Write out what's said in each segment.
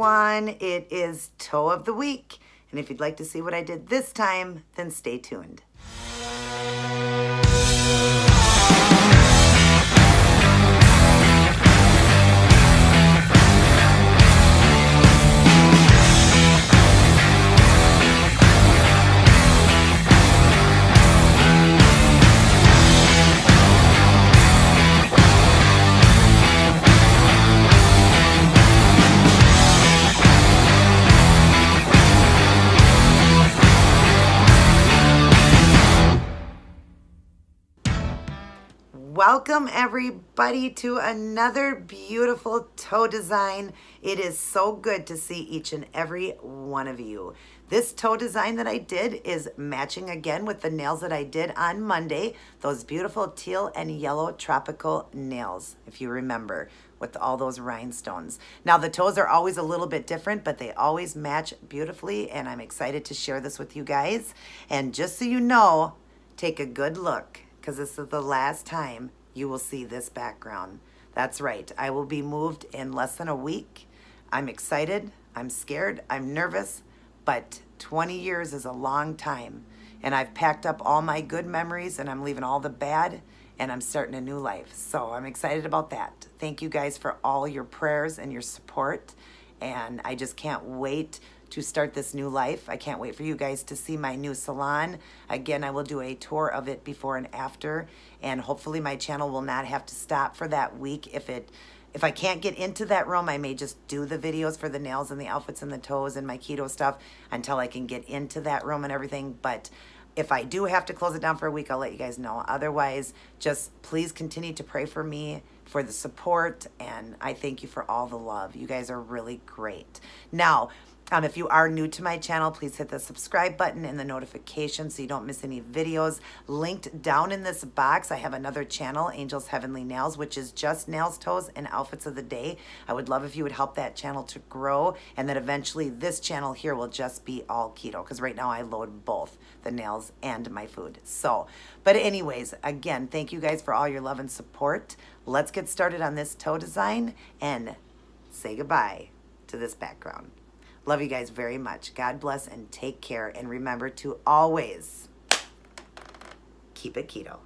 everyone. It is Toe of the Week. And if you'd like to see what I did this time, then stay tuned. Welcome everybody to another beautiful toe design. It is so good to see each and every one of you. This toe design that I did is matching again with the nails that I did on Monday. Those beautiful teal and yellow tropical nails, if you remember, with all those rhinestones. Now the toes are always a little bit different, but they always match beautifully, and I'm excited to share this with you guys. And just so you know, take a good look, because this is the last time you will see this background. That's right, I will be moved in less than a week. I'm excited, I'm scared, I'm nervous, but 20 years is a long time. And I've packed up all my good memories and I'm leaving all the bad, and I'm starting a new life. So I'm excited about that. Thank you guys for all your prayers and your support. And I just can't wait to start this new life. I can't wait for you guys to see my new salon. Again, I will do a tour of it before and after, and hopefully my channel will not have to stop for that week. If I can't get into that room, I may just do the videos for the nails and the outfits and the toes and my keto stuff until I can get into that room and everything. But if I do have to close it down for a week, I'll let you guys know. Otherwise, just please continue to pray for me, for the support, and I thank you for all the love. You guys are really great. Now, if you are new to my channel, please hit the subscribe button and the notification so you don't miss any videos. Linked down in this box, I have another channel, AngelsHeavenlyNailz, which is just nails, toes, and outfits of the day. I would love if you would help that channel to grow, and that eventually this channel here will just be all keto, because right now I load both the nails and my food. So, but anyways, again, thank you guys for all your love and support. Let's get started on this toe design and say goodbye to this background. Love you guys very much. God bless and take care. And remember to always keep it keto.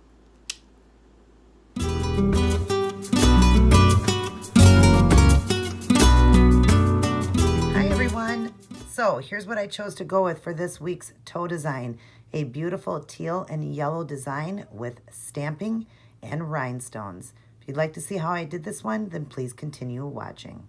Hi everyone. So here's what I chose to go with for this week's toe design. A beautiful teal and yellow design with stamping and rhinestones. If you'd like to see how I did this one, then please continue watching.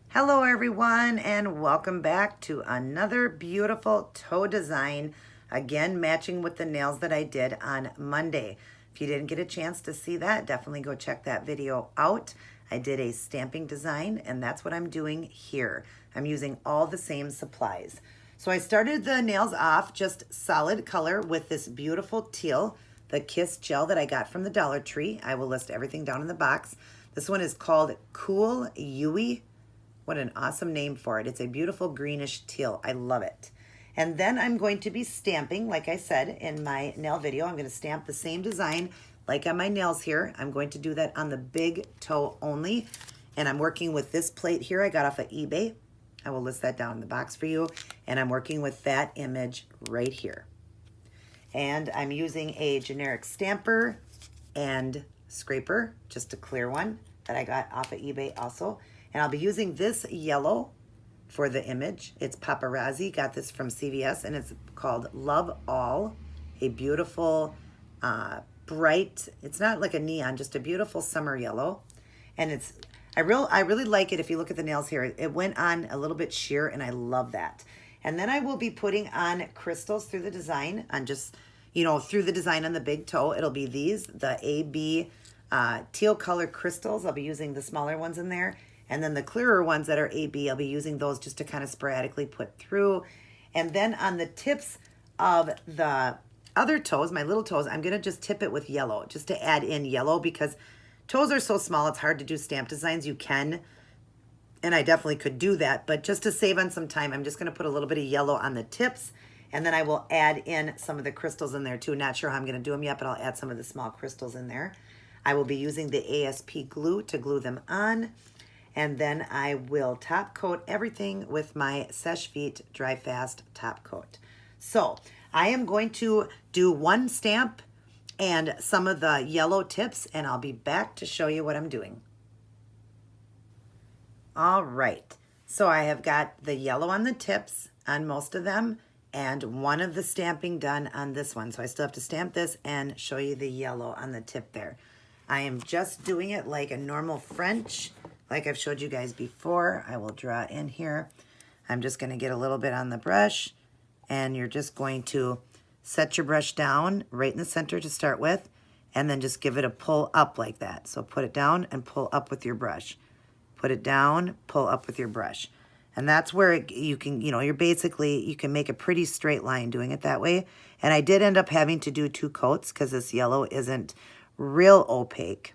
Hello everyone, and welcome back to another beautiful toe design, again matching with the nails that I did on Monday. If you didn't get a chance to see that, definitely go check that video out. I did a stamping design, and that's what I'm doing here. I'm using all the same supplies. So I started the nails off just solid color with this beautiful teal, the Kiss gel that I got from the Dollar Tree. I will list everything down in the box. This one is called Cool Yui. What an awesome name for it. It's a beautiful greenish teal. I love it. And then I'm going to be stamping, like I said in my nail video. I'm going to stamp the same design like on my nails here. I'm going to do that on the big toe only. And I'm working with this plate here I got off of eBay. I will list that down in the box for you. And I'm working with that image right here. And I'm using a generic stamper and scraper, just a clear one that I got off of eBay also. And I'll be using this yellow for the image. It's paparazzi, got this from CVS, and it's called Love All. A beautiful, bright, it's not like a neon, just a beautiful summer yellow. And I really like it. If you look at the nails here, it went on a little bit sheer, and I love that. And then I will be putting on crystals through the design, on just, you know, through the design on the big toe. It'll be these, the AB teal color crystals. I'll be using the smaller ones in there. And then the clearer ones that are AB, I'll be using those just to kind of sporadically put through. And then on the tips of the other toes, my little toes, I'm going to just tip it with yellow, just to add in yellow, because toes are so small, it's hard to do stamp designs. You can, and I definitely could do that, but just to save on some time, I'm just going to put a little bit of yellow on the tips, and then I will add in some of the crystals in there too. Not sure how I'm going to do them yet, but I'll add some of the small crystals in there. I will be using the ASP glue to glue them on. And then I will top coat everything with my Seche Vite Dry Fast top coat. So I am going to do one stamp and some of the yellow tips, and I'll be back to show you what I'm doing. All right, so I have got the yellow on the tips on most of them and one of the stamping done on this one. So I still have to stamp this and show you the yellow on the tip there. I am just doing it like a normal French, like I've showed you guys before. I will draw in here. I'm just gonna get a little bit on the brush, and you're just going to set your brush down right in the center to start with, and then just give it a pull up like that. So put it down and pull up with your brush. Put it down, pull up with your brush. And that's where you can, you're basically, you can make a pretty straight line doing it that way. And I did end up having to do 2 coats because this yellow isn't real opaque.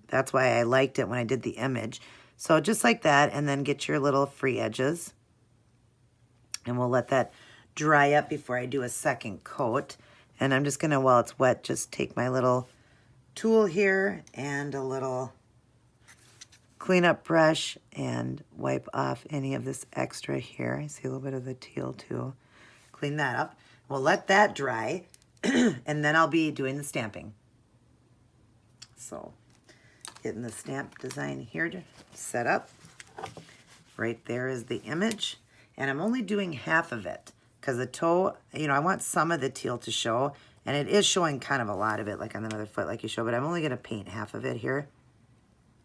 That's why I liked it when I did the image. So just like that, and then get your little free edges. And we'll let that dry up before I do a second coat. And I'm just gonna, while it's wet, just take my little tool here and a little cleanup brush and wipe off any of this extra here. I see a little bit of the teal too. Clean that up. We'll let that dry and then I'll be doing the stamping. So getting the stamp design here to set up. Right there is the image, and I'm only doing half of it because the toe, I want some of the teal to show, and it is showing kind of a lot of it like on the other foot like you show, but I'm only going to paint half of it here.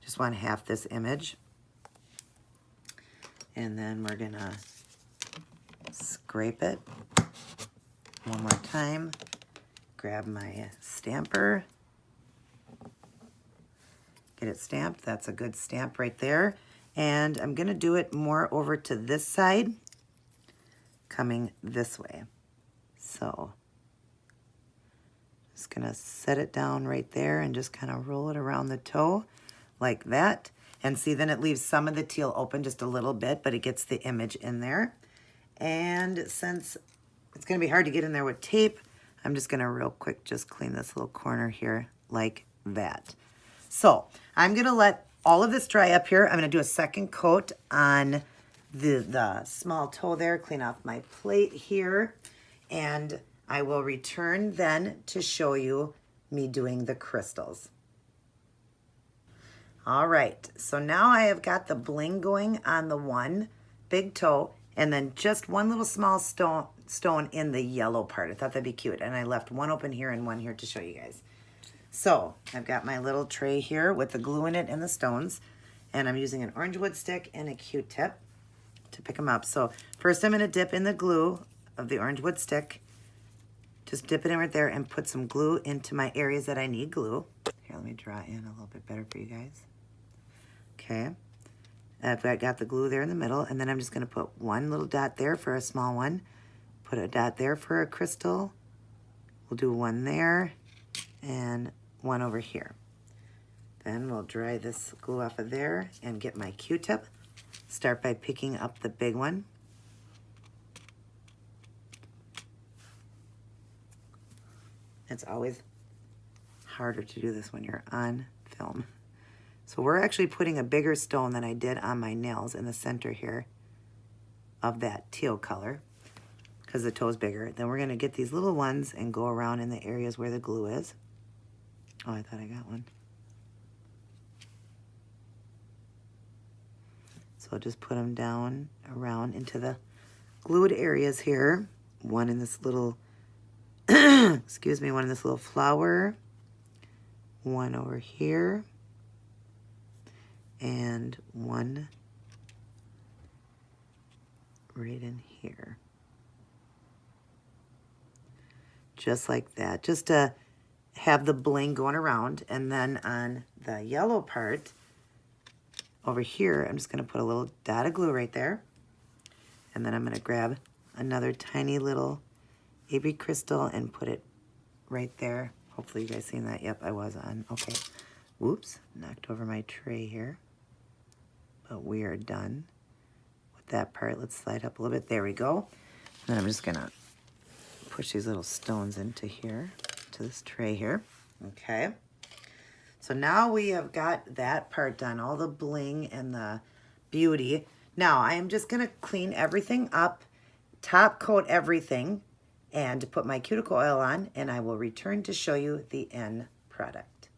Just want half this image. And then we're going to scrape it one more time. Grab my stamper. Get it stamped. That's a good stamp right there. And I'm going to do it more over to this side, coming this way. So just going to set it down right there and just kind of roll it around the toe like that. And see, then it leaves some of the teal open just a little bit, but it gets the image in there. And since it's going to be hard to get in there with tape, I'm just going to real quick just clean this little corner here like that. So I'm going to let all of this dry up here. I'm going to do a second coat on the small toe there, clean off my plate here, and I will return then to show you me doing the crystals. All right, so now I have got the bling going on the one big toe, and then just one little small stone in the yellow part. I thought that'd be cute, and I left one open here and one here to show you guys. So I've got my little tray here with the glue in it and the stones, and I'm using an orange wood stick and a Q-tip to pick them up. So first I'm going to dip in the glue of the orange wood stick. Just dip it in right there and put some glue into my areas that I need glue. Here, let me draw in a little bit better for you guys. Okay, I've got the glue there in the middle, and then I'm just going to put one little dot there for a small one, put a dot there for a crystal, we'll do one there, and one over here. Then we'll dry this glue off of there and get my Q-tip. Start by picking up the big one. It's always harder to do this when you're on film. So we're actually putting a bigger stone than I did on my nails in the center here of that teal color because the toe's bigger. Then we're going to get these little ones and go around in the areas where the glue is. Oh, I thought I got one. So just put them down around into the glued areas here. One in this little, excuse me, one in this little flower. One over here. And one right in here. Just like that. Just to have the bling going around. And then on the yellow part over here, I'm just going to put a little dot of glue right there. And then I'm going to grab another tiny little AB crystal and put it right there. Hopefully you guys seen that. Yep, I was on. Okay. Whoops, knocked over my tray here. But we are done with that part. Let's slide up a little bit. There we go. And then I'm just going to push these little stones into here, to this tray here. Okay. So now we have got that part done, all the bling and the beauty. Now I am just going to clean everything up, top coat everything, and put my cuticle oil on, and I will return to show you the end product.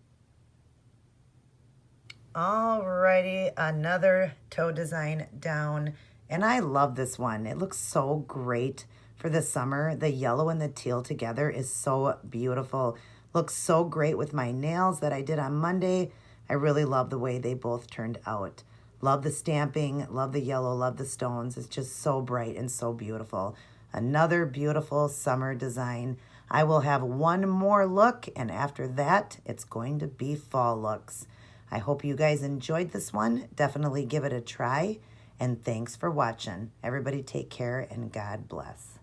Alrighty, another toe design down, and I love this one. It looks so great for the summer. The yellow and the teal together is so beautiful. Looks so great with my nails that I did on Monday. I really love the way they both turned out. Love the stamping, love the yellow, love the stones. It's just so bright and so beautiful. Another beautiful summer design. I will have one more look, and after that, it's going to be fall looks. I hope you guys enjoyed this one. Definitely give it a try, and thanks for watching. Everybody take care, and God bless.